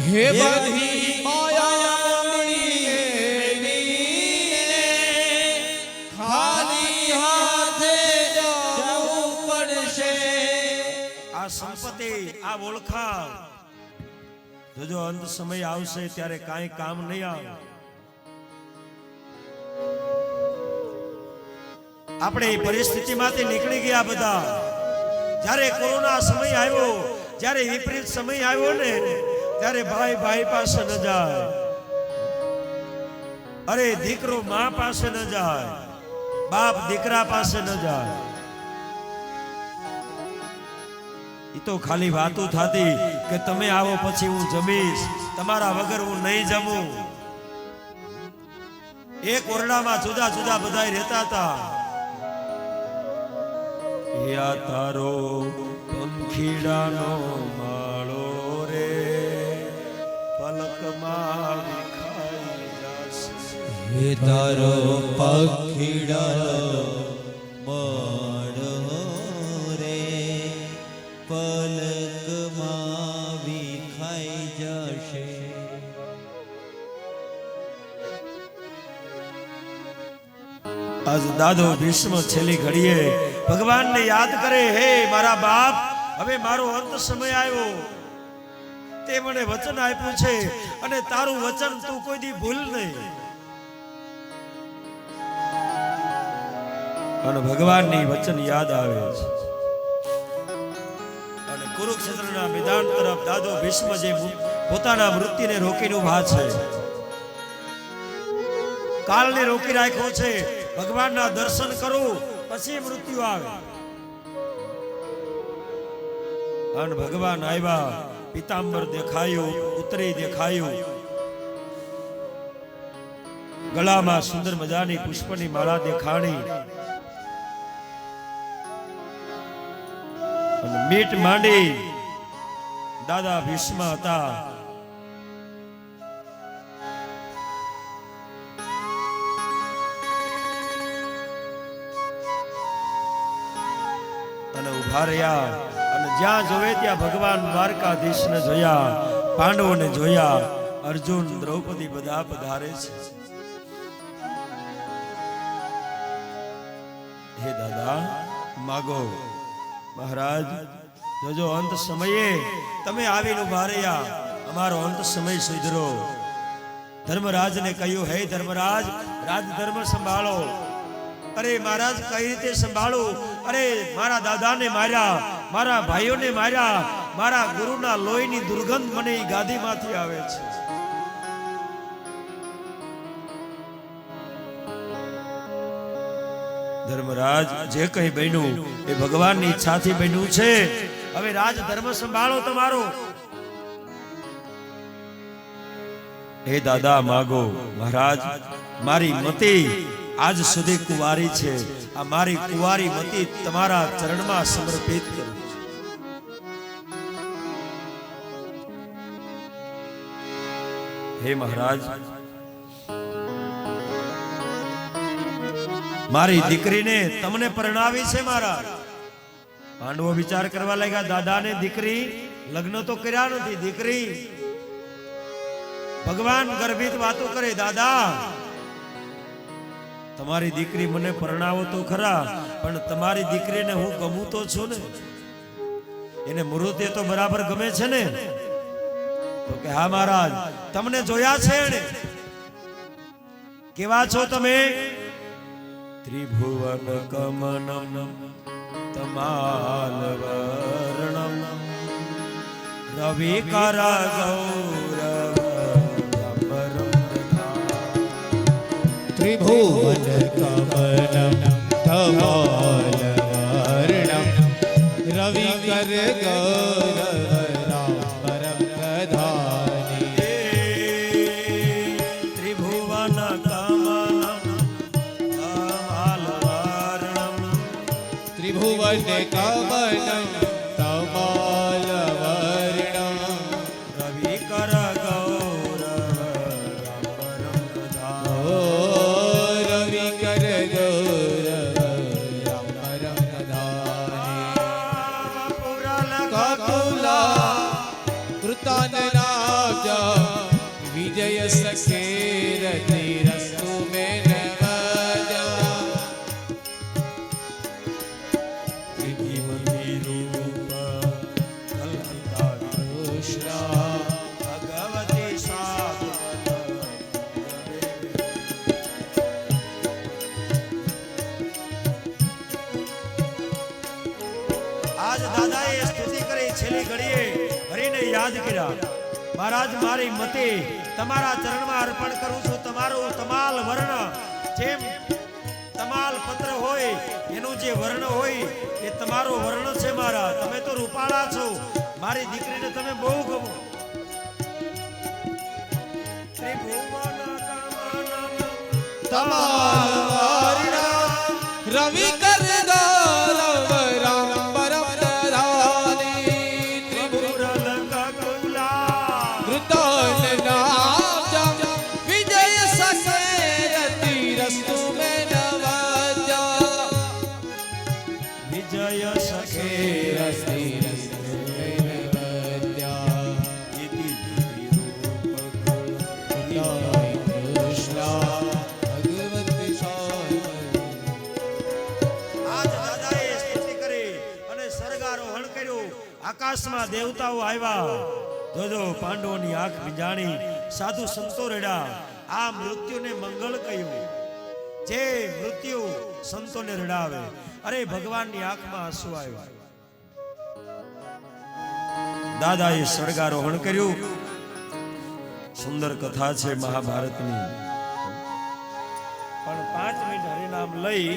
હે બધી માયાની ખાલી હાથે જવું પડશે. આ સંપત્તિ આ ઓળખા જો અંત સમય આવશે ત્યારે કાંઈ કામ નહીં આવે. આપણે એ પરિસ્થિતિમાંથી નીકળી ગયા બધા. જ્યારે કોરોના સમય આવ્યો, જ્યારે વિપરીત સમય આવ્યો ને, ત્યારે ભાઈ ભાઈ પાસે ન જાય, અરે દીકરો મા પાસે ન જાય, બાપ દીકરા પાસે ન જાય. એ તો ખાલી વાતો થતી કે તમે આવો પછી હું જમીશ, તમારા વગર હું નહીં જમું. એક ઓરડામાં જુદા જુદા બધા રહેતા હતા. યા તારો પંખીડાનો માળો રે પલકમાં વિખાઈ જશે. હે તારો પંખીડાનો માળો રે પલકમાં વિખાઈ જશે. આજ દાદો ભીષ્મ છેલ્લી ઘડીએ ભગવાનને યાદ કરે, હે મારા બાપ, હવે મારો અંત સમય આવ્યો. તે મને વચન આપ્યું છે અને તારું વચન તું કોઈ દી ભૂલ નહીં. અને ભગવાનની વચન યાદ આવે છે. અને કુરુક્ષેત્રના મેદાન તરફ દાદો ભીષ્મ જે પોતાના મૃત્યુને રોકીને ઉભા છે, કાળને રોકી રાખ્યો છે. ભગવાનના દર્શન કરું પછી મૃત્યુ આવે. અને ભગવાન આવ્યા, પિતાંબર દેખાયું, ઉત્તરી દેખાયું, ગળામાં સુંદર મજાની પુષ્પની માળા દેખાણી. અને મીટ માંડી દાદા ભીષ્મ હતા. અને ઉભા રહ્યા. અને જ્યાં જોવે ત્યાં ભગવાન દ્વારકાધીશને જોયા, પાંડવોને જોયા, અર્જુન દ્રૌપદી બધા પધારે છે. હે દાદા માગો. મહારાજ જોજો અંત સમયે તમે આવીને ઉભા રહ્યા, અમારો અંત સમય સુધરો. ધર્મરાજને કહ્યું, હે ધર્મરાજ, રાજ ધર્મ સંભાળો. અરે મહારાજ કઈ રીતે સંભાળું? અરે મારા દાદાને માર્યા, મારા ભાઈઓને માર્યા, મારા ગુરુના લોહીની દુર્ગંધ મને ઈ ગાદીમાંથી આવે છે. ધર્મરાજ, જે કઈ બન્યું એ ભગવાનની ઈચ્છાથી બન્યું છે. હવે રાજ ધર્મ સંભાળો તમારો. હે દાદા માગો. મહારાજ, મારી મતી આજ સુધી કુંવારી છે. આ મારી કુંવારી મતી તમારા ચરણમાં સમર્પિત કરું છું. હે મહારાજ, મારી દીકરીને તમને પરણાવી છે. મારા પાંડવો વિચાર કરવા લાગ્યા, દાદાને દીકરી, લગ્ન તો કર્યા નથી, દીકરી. ભગવાન ગર્ભિત વાતો કરે, દાદા તમારી દીકરી મને પરણાવો તો ખરા, પણ તમારી દીકરીને હું ગમું તો છું ને, એને મૃત્યુ તો બરાબર ગમે છે ને? તો કે હા મહારાજ, તમને જોયા છે એને. કેવા છો તમે? ત્રિભુવન કમનમ તમાલ વર્ણમ રવિ કર ગૌરવ ત્રિભુવન કમલમ ધમાલ વર્ણમ રવિ કર ગૌરવ પરમ પ્રધાની. ત્રિભુવન કમલમ ધમાલ વર્ણમ ત્રિભુવન કમલમ ધમાલ વર્ણમ રવિ કર કૃતાન નામ सखे रति रस्तु में नवाजा त्रिभुवनी रूप कल्पिता कृष्णा भगवती साधु आज दादाए स्तुति કરી છેલ્લી ઘડીએ હરિને યાદ કર્યા મહારાજ મારી મતે તમારા ચરણમાં અર્પણ કરું છું તમારું તમાલ વર્ણ જેમ તમાલ પત્ર હોય એનું જે વર્ણ હોય એ તમારો વર્ણ છે મારા તમે તો રૂપાળા છો મારી દીકરીને તમે બહુ ગમો तमाल वारिणा रवि कर गौरव राम परम रानी त्रिभुवन वृतान नाम विजय सखे रति रस्तु में नवाजा विजय सखे रति रस्तु में नवाजा इति कृष्णा भगवती साधु આજ દાદાએ સ્તુતિ કરી અને સ્વર્ગારોહણ કર્યું આકાશમાં દેવતાઓ આવ્યા જોજો પાંડવોની આંખ ભીંજાણી સાધુ સંતો રડ્યા આ મૃત્યુને મંગળ કહ્યું જે મૃત્યુ સંતોને રડાવે અરે ભગવાનની આંખમાં આંસુ આવ્યા દાદાએ સ્વર્ગારોહણ કર્યું સુંદર કથા છે મહાભારતની પણ 5 મિનિટ હરિનામ લઈ